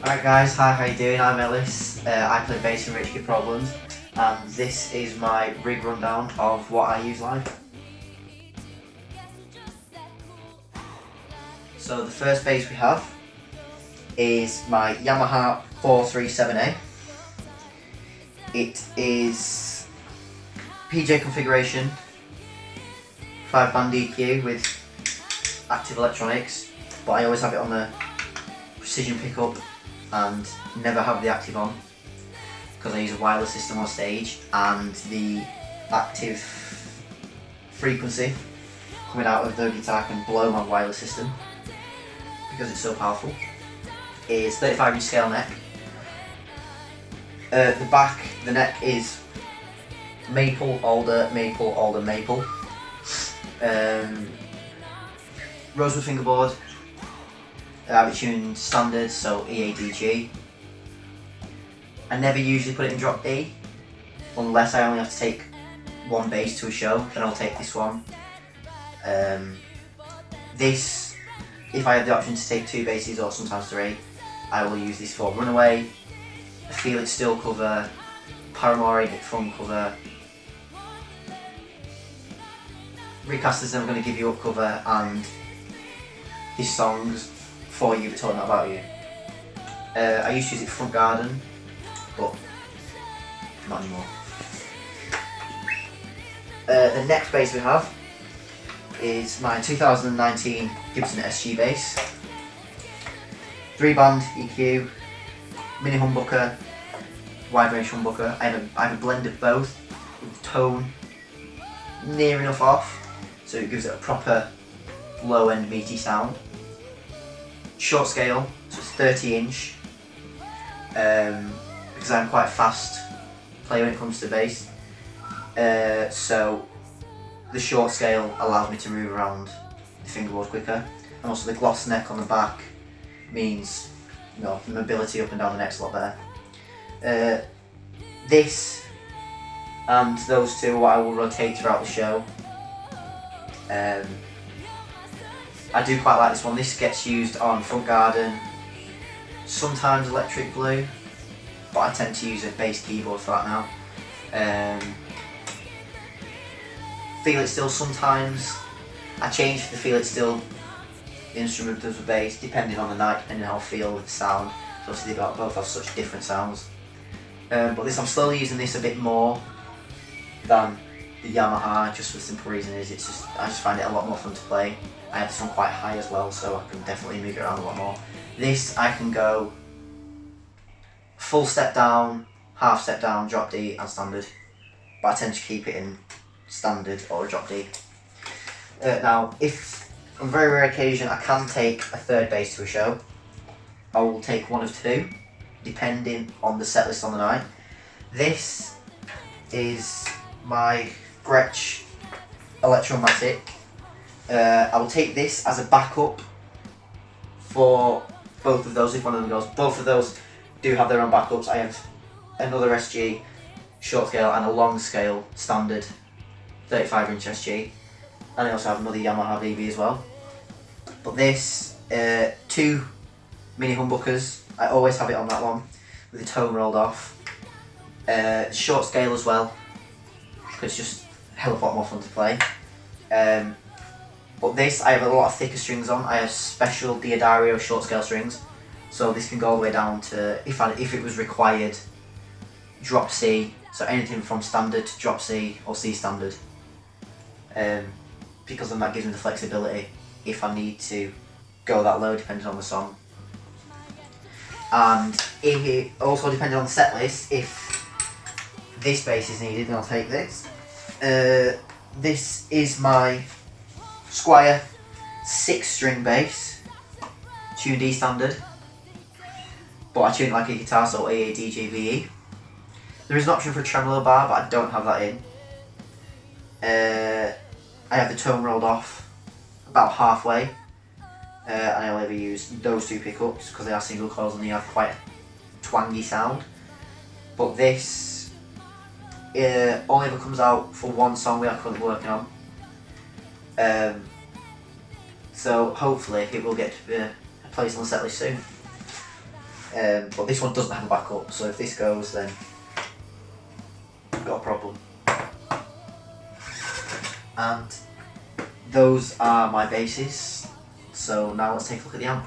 Alright guys, hi, how you doing? I'm Ellis. I play bass in Rich Kid Problems, and this is my rig rundown of what I use live. So the first bass we have is my Yamaha 437A. It is PJ configuration, 5-band EQ with active electronics, but I always have it on the precision pickup and never have the active on because I use a wireless system on stage, and the active frequency coming out of the guitar can blow my wireless system because it's so powerful. It's 35-inch scale neck. The neck is maple, alder, maple, alder, maple. Rosewood fingerboard. I have it tuned standard, so EADG. I never usually put it in drop D, unless I only have to take one bass to a show, then I'll take this one. This, if I have the option to take 2 basses or sometimes 3, I will use this for Runaway, a Feel It Still cover, Paramore Ain't It Fun cover, Recast Is Never Gonna Give You Up cover, and this song's For You But Told Not About You. I used to use it for Front Garden, but not anymore. The next bass we have is my 2019 Gibson SG bass. 3-band EQ, mini humbucker, wide range humbucker. I have a blend of both with tone near enough off, so it gives it a proper low end meaty sound. Short scale, so it's 30-inch, because I'm quite a fast player when it comes to bass, so the short scale allows me to move around the fingerboard quicker, and also the gloss neck on the back means, you know, the mobility up and down the neck's a lot better. This and those two are what I will rotate throughout the show. I do quite like this one. This gets used on Front Garden, sometimes Electric Blue, but I tend to use a bass keyboard for that now. Feel It Still sometimes. I change the Feel It Still instrument does the bass depending on the night, depending on how I feel with the sound. So obviously they both have such different sounds. But this, I'm slowly using this a bit more than the Yamaha, just for the simple reason is I just find it a lot more fun to play. I have this one quite high as well, so I can definitely move it around a lot more. This I can go full step down, half step down, drop D and standard, but I tend to keep it in standard or drop D. Now, if on a very rare occasion I can take a 3rd bass to a show, I will take one of 2, depending on the set list on the night. This is my Gretsch Electromatic. I will take this as a backup for both of those if one of them goes. Both of those do have their own backups. I have another SG short scale and a long scale standard 35-inch SG, and I also have another Yamaha VB as well. But this, 2 mini humbuckers, I always have it on that one with the tone rolled off. Short scale as well, because it's just a hell of a lot more fun to play. But this, I have a lot of thicker strings on. I have special Diodario short scale strings, so this can go all the way down to, if it was required, drop C, so anything from standard to drop C or C standard, because then that gives me the flexibility if I need to go that low depending on the song. And if it also depending on the set list, if this bass is needed, then I'll take this. This is my Squier 6-string bass, tuned D standard, but I tune it like a guitar, so AADGVE. There is an option for a tremolo bar, but I don't have that in. I have the tone rolled off about halfway, and I only ever use those 2 pickups because they are single coils and they have quite a twangy sound. But this only ever comes out for one song we are currently working on. So hopefully it will get a place on the setlist soon. but this one doesn't have a backup, so if this goes, then I've got a problem. And those are my basses. So now let's take a look at the amp.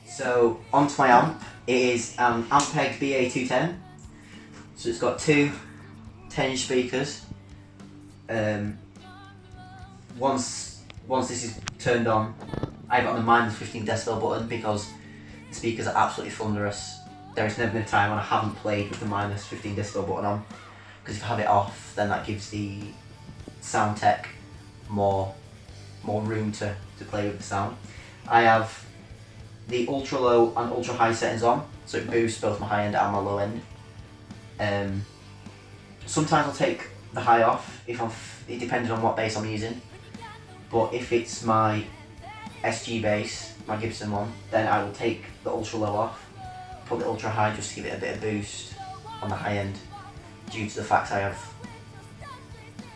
So onto my amp. It is an Ampeg BA210. So it's got two 10-inch speakers. Once this is turned on, I've got the -15 decibel button because the speakers are absolutely thunderous. There has never been a time when I haven't played with the -15 decibel button on, because if I have it off, then that gives the sound tech more room to play with the sound. I have the ultra low and ultra high settings on, so it boosts both my high end and my low end. Sometimes I'll take the high off it depends on what bass I'm using. But if it's my SG bass, my Gibson one, then I will take the ultra low off, put the ultra high just to give it a bit of boost on the high end, due to the fact I have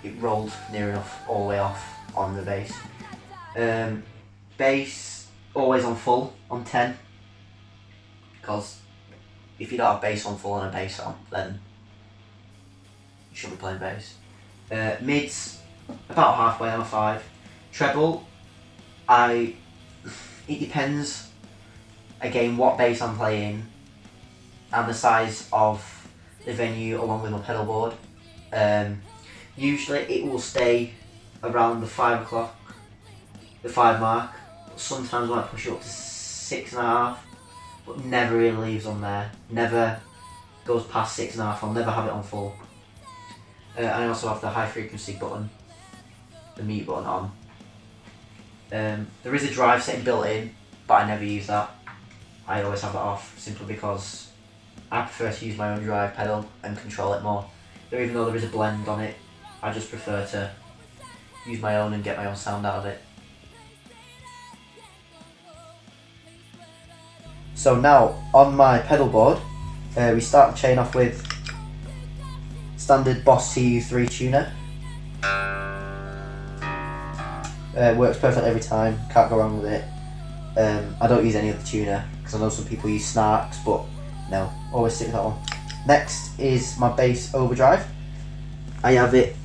it rolled near enough all the way off on the bass. Bass always on full, on 10, because if you don't have bass on full and a bass on, then you shouldn't be playing bass. Mids, about halfway on a 5. Treble, it depends again what bass I'm playing and the size of the venue along with my pedal board. Usually it will stay around the 5 o'clock, the 5 mark. Sometimes I might push it up to 6.5, but never really leaves on there. Never goes past 6.5. I'll never have it on full. I also have the high frequency button, the mute button on. There is a drive setting built in, but I never use that. I always have that off simply because I prefer to use my own drive pedal and control it more. Even though there is a blend on it, I just prefer to use my own and get my own sound out of it. So now on my pedal board, we start the chain off with standard Boss TU3 tuner. Works perfect every time, can't go wrong with it. I don't use any other tuner because I know some people use Snarks, but no, always stick with that one. Next is my bass overdrive. I have it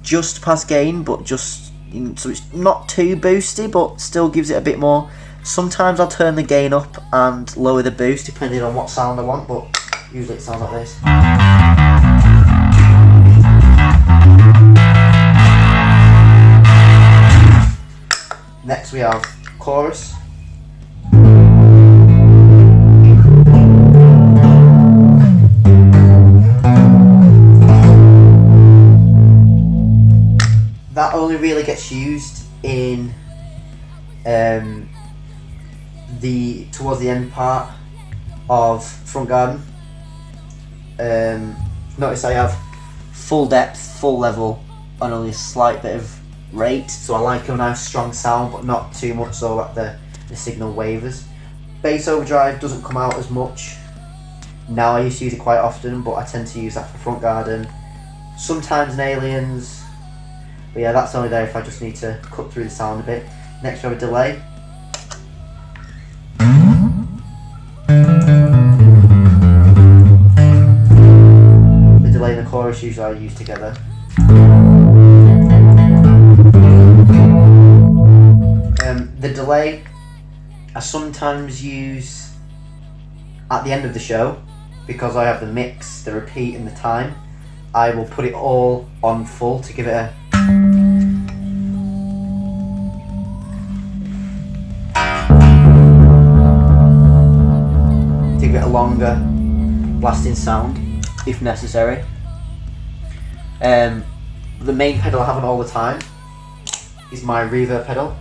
just past gain, but just so it's not too boosty, but still gives it a bit more. Sometimes I'll turn the gain up and lower the boost depending on what sound I want, but usually it sounds like this. Next we have chorus. That only really gets used in towards the end part of front garden. Notice I have full depth, full level, and only a slight bit of rate, so I like a nice strong sound, but not too much so that the signal wavers. Bass overdrive doesn't come out as much now. I used to use it quite often, but I tend to use that for front garden, sometimes in Aliens, but yeah, that's only there if I just need to cut through the sound a bit. Next we have a delay. The delay and the chorus usually I use together. The delay I sometimes use at the end of the show because I have the mix, the repeat and the time. I will put it all on full to give it a longer lasting sound if necessary. The main pedal I have on all the time is my reverb pedal.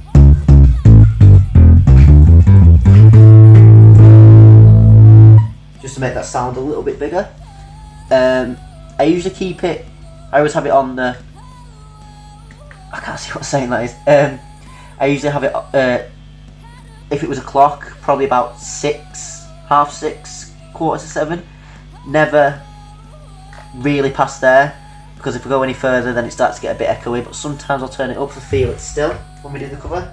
Just to make that sound a little bit bigger. I usually keep it, I always have it on the, I can't see what saying that is. I usually have it, if it was a clock, probably about 6, half 6, quarter to 7. Never really past there, because if we go any further then it starts to get a bit echoey, but sometimes I'll turn it up to feel it still when we do the cover.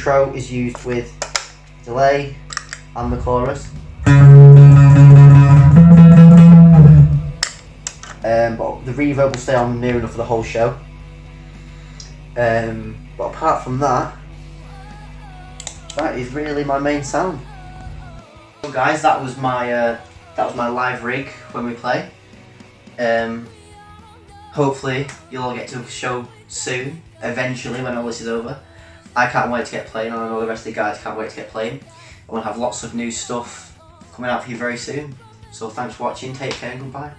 intro is used with delay and the chorus. But the reverb will stay on near enough for the whole show. But apart from that, that is really my main sound. So guys, that was my live rig when we play. Hopefully you'll all get to a show soon, eventually when all this is over. I can't wait to get playing, and I know the rest of the guys can't wait to get playing. I want to have lots of new stuff coming out for you very soon. So thanks for watching, take care and goodbye.